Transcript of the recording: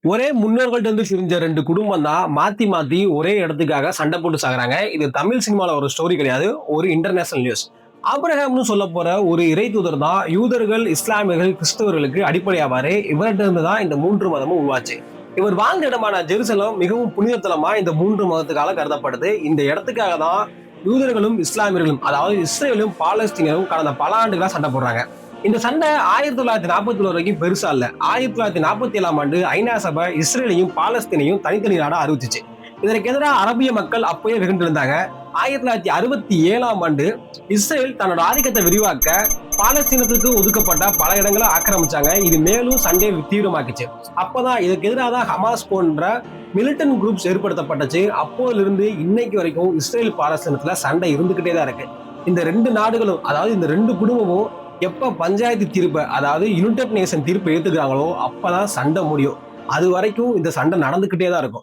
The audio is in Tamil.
ஒரே முன்னோர்கள்ட்ட இருந்து பிரிஞ்ச 2 குடும்பம் தான் மாத்தி மாத்தி ஒரே இடத்துக்காக சண்டை போட்டு சாகுறாங்க. இது தமிழ் சினிமால ஒரு ஸ்டோரி கிடையாது. ஒரு இன்டர்நேஷனல் நியூஸ். ஆபிரகாம்னு சொல்லப்போற ஒரு இறை தூதர் தான் யூதர்கள், இஸ்லாமியர்கள், கிறிஸ்தவர்களுக்கு அடிப்படையாவாரு. இவர்கிட்ட இருந்து தான் இந்த 3 மதமும் உருவாச்சு. இவர் வாழ்ந்த இடமான ஜெருசலம் மிகவும் புனித தலமா இந்த 3 மதத்துக்காக கருதப்படுது. இந்த இடத்துக்காக தான் யூதர்களும், இஸ்லாமியர்களும் அதாவது இஸ்ரேலும், பாலஸ்தீனரும் கடந்த பல ஆண்டுகளா சண்டை போடுறாங்க. இந்த சண்டை 1941 வரைக்கும் பெருசா இல்ல. 1947ஆம் ஆண்டு ஐநா சபை இஸ்ரேலையும் பாலஸ்தீனையும் தனித்தனி நாடா அறிவிச்சுச்சு. இதற்கு எதிராக அரபிய மக்கள் அப்பயே வெகுண்டிருந்தாங்க. 1967ஆம் ஆண்டு இஸ்ரேல் தன்னோட ஆதிக்கத்தை விரிவாக்க பாலஸ்தீனத்துக்கு ஒதுக்கப்பட்ட பல இடங்களை ஆக்கிரமிச்சாங்க. இது மேலும் சண்டையை தீவிரமாக்குச்சு. அப்பதான் இதுக்கு எதிராக தான் ஹமாஸ் போன்ற மிலிட்டன்ட் குரூப்ஸ் ஏற்படுத்தப்பட்டுச்சு. அப்போதிலிருந்து இன்னைக்கு வரைக்கும் இஸ்ரேல் பாலஸ்தீனத்துல சண்டை இருந்துகிட்டே தான் இருக்கு. இந்த 2 நாடுகளும் அதாவது இந்த 2 குடும்பமும் எப்ப பஞ்சாயத்து தீர்ப்பை அதாவது யுனைடெட் நேஷன் தீர்ப்பை ஏத்துக்கிறாங்களோ அப்பதான் சண்டை முடியும். அது வரைக்கும் இந்த சண்டை நடந்துகிட்டே தான் இருக்கும்.